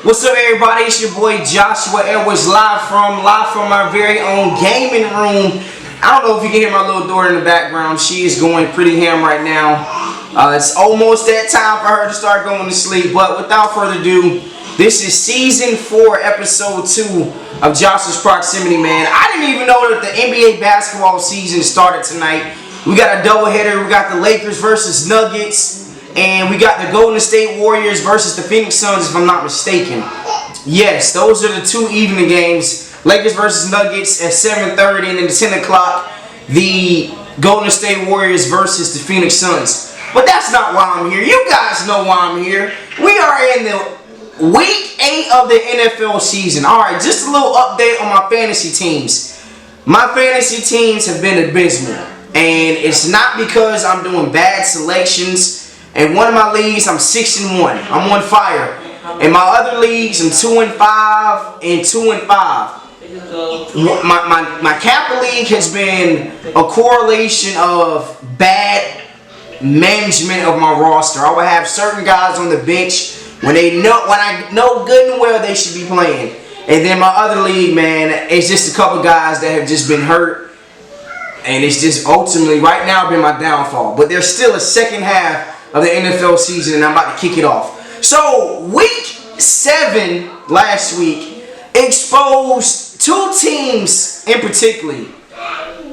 What's up, everybody? It's your boy Joshua Edwards, live from our very own gaming room. I don't know if you can hear my little daughter in the background. She is going pretty ham right now. It's almost that time for her to start going to sleep. But without further ado, this is season 4, episode 2 of Joshua's Proximity, man. I didn't even know that the NBA basketball season started tonight. We got a doubleheader. We got the Lakers versus Nuggets. And we got the Golden State Warriors versus the Phoenix Suns, if I'm not mistaken. Yes, those are the 2 evening games. Lakers versus Nuggets at 7:30, and then at 10 o'clock, the Golden State Warriors versus the Phoenix Suns. But that's not why I'm here. You guys know why I'm here. We are in the week 8 of the NFL season. Alright, just a little update on my fantasy teams. My fantasy teams have been abysmal. And it's not because I'm doing bad selections. In one of my leagues, I'm 6-1. I'm on fire. In my other leagues, I'm 2-5 and 2-5. My Kappa League has been a correlation of bad management of my roster. I would have certain guys on the bench when I know good and well they should be playing. And then my other league, man, it's just a couple guys that have just been hurt. And it's just ultimately, right now, been my downfall. But there's still a second half of the NFL season, and I'm about to kick it off. So, week 7 last week exposed 2 teams in particular.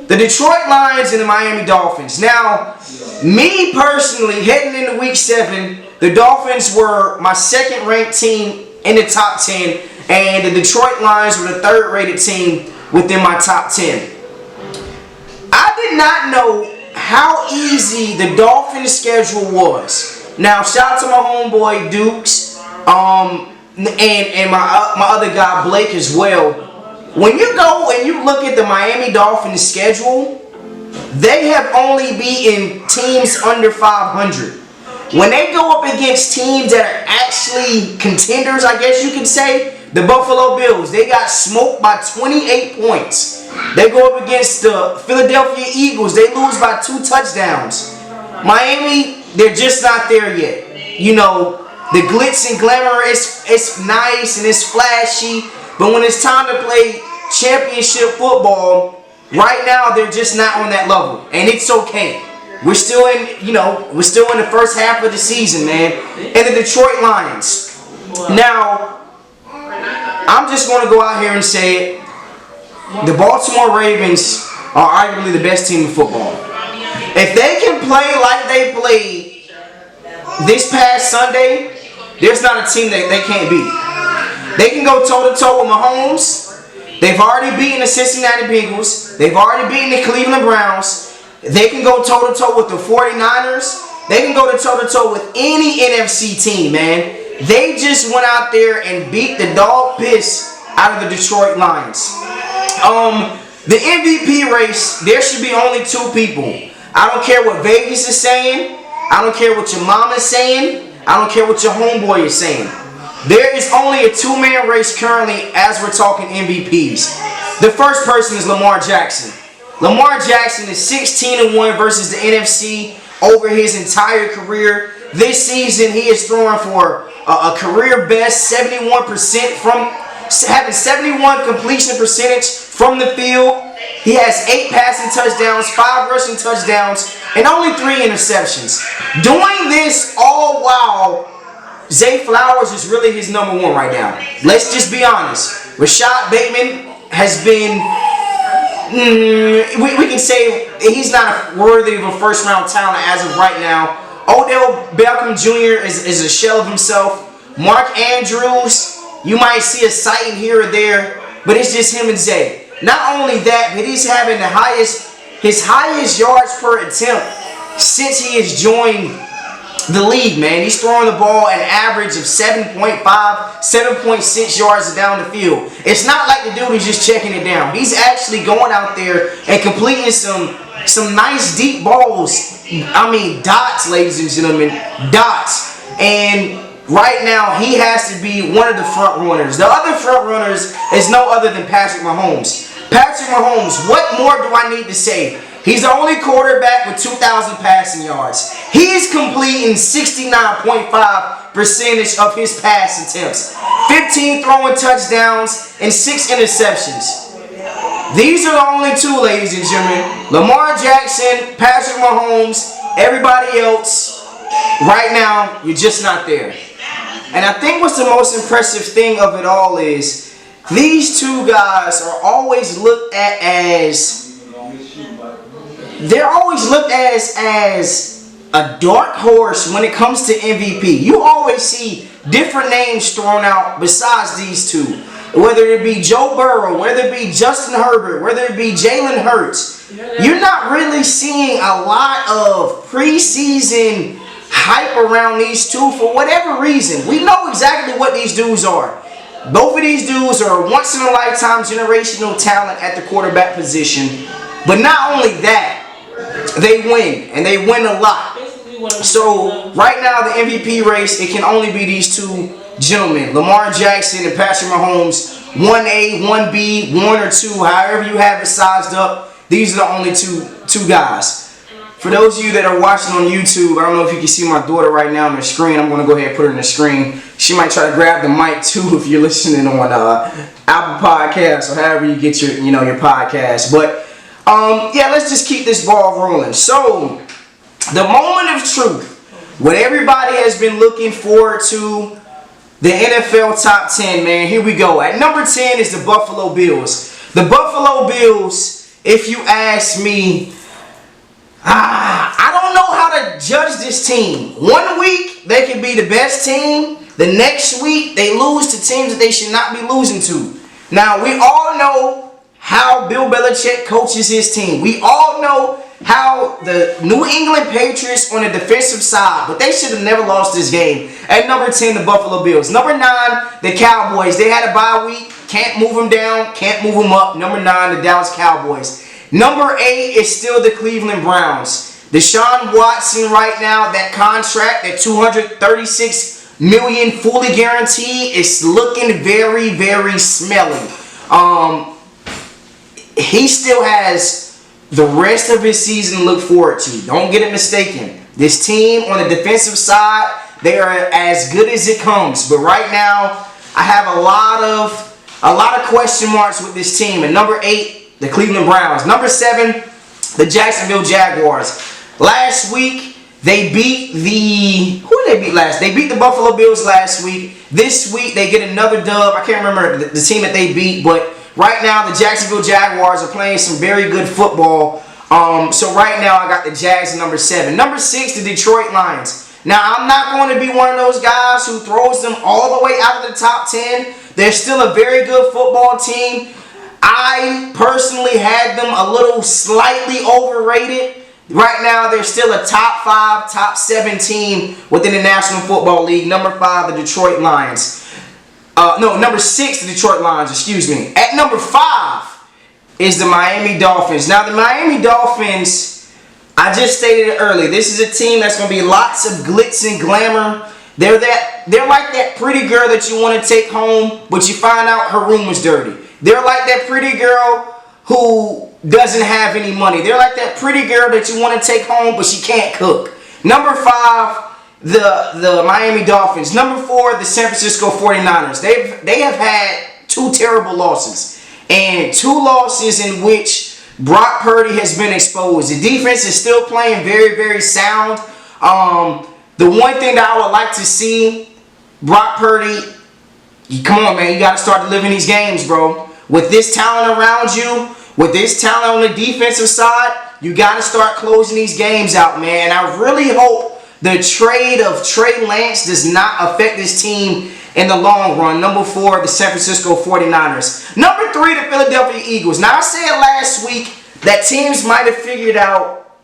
The Detroit Lions and the Miami Dolphins. Now, me personally, heading into week 7, the Dolphins were my second-ranked team in the top 10, and the Detroit Lions were the third-rated team within my top 10. I did not know how easy the Dolphins' schedule was. Now, shout out to my homeboy Dukes, and my other guy Blake as well. When you go and you look at the Miami Dolphins' schedule, they have only beaten teams under 500. When they go up against teams that are actually contenders, I guess you could say, the Buffalo Bills, they got smoked by 28 points. They go up against the Philadelphia Eagles. They lose by 2 touchdowns. Miami, they're just not there yet. You know, the glitz and glamour, it's nice and it's flashy. But when it's time to play championship football, right now they're just not on that level. And it's okay. We're still in the first half of the season, man. And the Detroit Lions. Now, I'm just going to go out here and say it. The Baltimore Ravens are arguably the best team in football. If they can play like they played this past Sunday, there's not a team that they can't beat. They can go toe-to-toe with Mahomes. They've already beaten the Cincinnati Bengals. They've already beaten the Cleveland Browns. They can go toe-to-toe with the 49ers. They can go toe-to-toe with any NFC team, man. They just went out there and beat the dog piss out of the Detroit Lions. The MVP race, there should be only 2 people. I don't care what Vegas is saying. I don't care what your mama is saying. I don't care what your homeboy is saying. There is only a 2-man race currently as we're talking MVPs. The first person is Lamar Jackson. Lamar Jackson is 16-1 versus the NFC over his entire career. This season, he is throwing for a career best 71% having 71 completion percentage from the field. He has 8 passing touchdowns, 5 rushing touchdowns, and only 3 interceptions. Doing this all while Zay Flowers is really his number 1 right now. Let's just be honest. Rashad Bateman has been, we can say he's not worthy of a first-round talent as of right now. Odell Beckham Jr. is a shell of himself. Mark Andrews, you might see a sighting here or there, but it's just him and Zay. Not only that, but he's having his highest yards per attempt since he has joined the league, man. He's throwing the ball an average of 7.5, 7.6 yards down the field. It's not like the dude is just checking it down. He's actually going out there and completing some nice deep balls. I mean, dots, ladies and gentlemen, dots. And right now, he has to be one of the front runners. The other front runners is no other than Patrick Mahomes. Patrick Mahomes, what more do I need to say? He's the only quarterback with 2,000 passing yards. He's completing 69.5% of his pass attempts. 15 throwing touchdowns, and 6 interceptions. These are the only two, ladies and gentlemen. Lamar Jackson, Patrick Mahomes, everybody else, right now, you're just not there. And I think what's the most impressive thing of it all is these two guys are always looked at as, they're always looked as a dark horse when it comes to MVP. You always see different names thrown out besides these two. Whether it be Joe Burrow, whether it be Justin Herbert, whether it be Jalen Hurts, you're not really seeing a lot of preseason hype around these two for whatever reason. We know exactly what these dudes are. Both of these dudes are once-in-a-lifetime generational talent at the quarterback position. But not only that, they win, and they win a lot. So, right now, the MVP race, it can only be these two gentlemen, Lamar Jackson and Patrick Mahomes, 1A, 1B, 1 or 2, however you have it sized up. These are the only two guys. For those of you that are watching on YouTube, I don't know if you can see my daughter right now on the screen. I'm going to go ahead and put her on the screen. She might try to grab the mic too if you're listening on Apple Podcasts or however you get your your podcast. But yeah, let's just keep this ball rolling. So, the moment of truth, what everybody has been looking forward to, the NFL Top 10, man. Here we go. At number 10 is the Buffalo Bills. The Buffalo Bills, if you ask me, I don't know how to judge this team. 1 week, they can be the best team. The next week, they lose to teams that they should not be losing to. Now, we all know how Bill Belichick coaches his team. We all know how the New England Patriots on the defensive side, but they should have never lost this game. At number 10, the Buffalo Bills. Number 9, the Cowboys. They had a bye week. Can't move them down. Can't move them up. Number 9, the Dallas Cowboys. Number 8 is still the Cleveland Browns. Deshaun Watson right now, that contract, that $236 million fully guaranteed, is looking very, very smelly. He still has the rest of his season to look forward to. Don't get it mistaken. This team on the defensive side, they are as good as it comes. But right now, I have a lot of question marks with this team. And number 8, the Cleveland Browns. Number 7, the Jacksonville Jaguars. Last week, they beat who did they beat last? They beat the Buffalo Bills last week. This week, they get another dub. I can't remember the team that they beat, but right now, the Jacksonville Jaguars are playing some very good football. So right now, I got the Jags at number 7. Number 6, the Detroit Lions. Now, I'm not going to be one of those guys who throws them all the way out of the top 10. They're still a very good football team. I personally had them a little slightly overrated. Right now, they're still a top 5, top 7 team within the National Football League. Number 5, the Detroit Lions. Number 6, the Detroit Lions, excuse me. At number 5 is the Miami Dolphins. Now, the Miami Dolphins, I just stated it earlier. This is a team that's going to be lots of glitz and glamour. They're like that pretty girl that you want to take home, but you find out her room was dirty. They're like that pretty girl who doesn't have any money. They're like that pretty girl that you want to take home, but she can't cook. Number 5, the Miami Dolphins. Number 4, the San Francisco 49ers. They have had 2 terrible losses. And 2 losses in which Brock Purdy has been exposed. The defense is still playing very, very sound. The one thing that I would like to see, Brock Purdy, come on, man. You got to start delivering these games, bro. With this talent around you, with this talent on the defensive side, you got to start closing these games out, man. I really hope the trade of Trey Lance does not affect this team in the long run. Number 4, the San Francisco 49ers. Number 3, the Philadelphia Eagles. Now, I said last week that teams might have figured out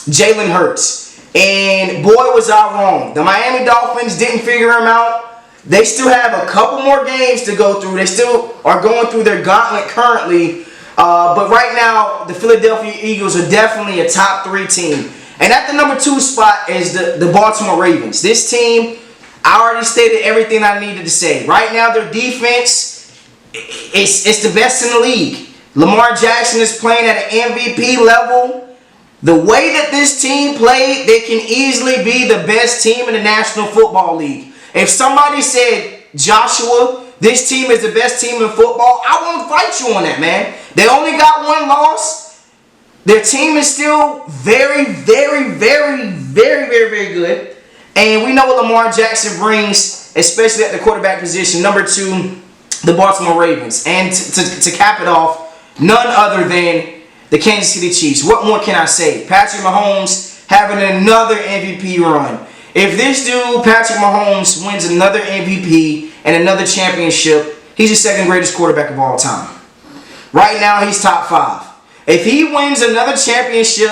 Jalen Hurts. And boy, was I wrong. The Miami Dolphins didn't figure him out. They still have a couple more games to go through. They still are going through their gauntlet currently. But right now, the Philadelphia Eagles are definitely a top 3 team. And at the number 2 spot is the Baltimore Ravens. This team, I already stated everything I needed to say. Right now, their defense, it's the best in the league. Lamar Jackson is playing at an MVP level. The way that this team played, they can easily be the best team in the National Football League. If somebody said, Joshua, this team is the best team in football, I won't fight you on that, man. They only got one loss. Their team is still very, very, very, very, very, very good. And we know what Lamar Jackson brings, especially at the quarterback position. Number 2, the Baltimore Ravens. And to cap it off, none other than the Kansas City Chiefs. What more can I say? Patrick Mahomes having another MVP run. If this dude, Patrick Mahomes, wins another MVP and another championship, he's the second greatest quarterback of all time. Right now, he's top 5. If he wins another championship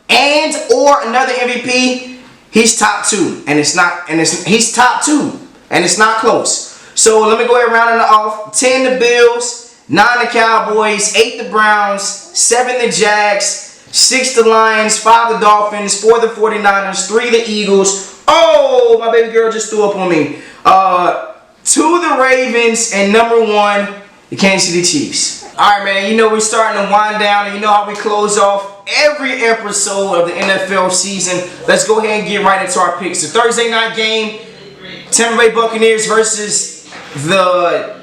and or another MVP, he's top 2. He's top 2. And it's not close. So let me go ahead and round it off. 10 the Bills, 9 the Cowboys, 8 the Browns, 7 the Jags, 6 the Lions, 5 the Dolphins, 4 the 49ers, 3 the Eagles. Oh, my baby girl just threw up on me. 2 the Ravens, and number 1, the Kansas City Chiefs. Alright, man, you know we're starting to wind down, and you know how we close off every episode of the NFL season. Let's go ahead and get right into our picks. The Thursday night game, Tampa Bay Buccaneers versus the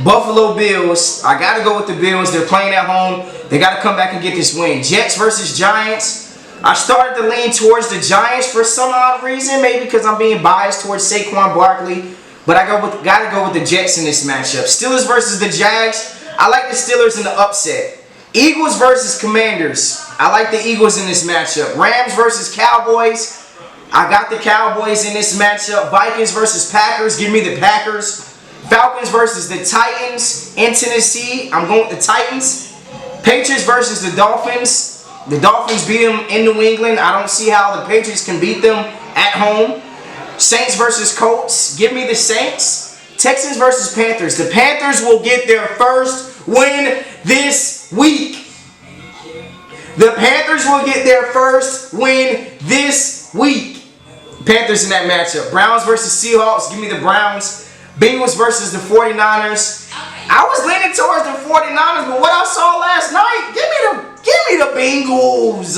Buffalo Bills. I got to go with the Bills. They're playing at home. They got to come back and get this win. Jets versus Giants. I started to lean towards the Giants for some odd reason, maybe because I'm being biased towards Saquon Barkley, but I got to go with the Jets in this matchup. Steelers versus the Jags. I like the Steelers in the upset. Eagles versus Commanders. I like the Eagles in this matchup. Rams versus Cowboys. I got the Cowboys in this matchup. Vikings versus Packers. Give me the Packers. Falcons versus the Titans in Tennessee. I'm going with the Titans. Patriots versus the Dolphins. The Dolphins beat them in New England. I don't see how the Patriots can beat them at home. Saints versus Colts. Give me the Saints. Texans versus Panthers. The Panthers will get their first win this week. The Panthers will get their first win this week. Panthers in that matchup. Browns versus Seahawks. Give me the Browns. Bengals versus the 49ers. I was leaning towards the 49ers, but what I saw last night, give me the Bengals.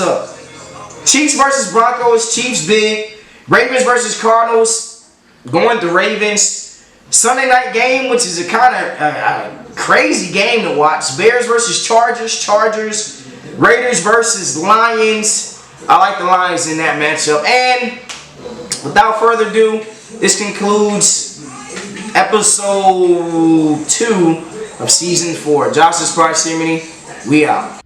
Chiefs versus Broncos. Chiefs big. Ravens versus Cardinals. Going to Ravens. Sunday night game, which is a kind of crazy game to watch. Bears versus Chargers. Chargers. Raiders versus Lions. I like the Lions in that matchup. And without further ado, this concludes episode 2 of season 4. Josh's Price Ceremony. We out.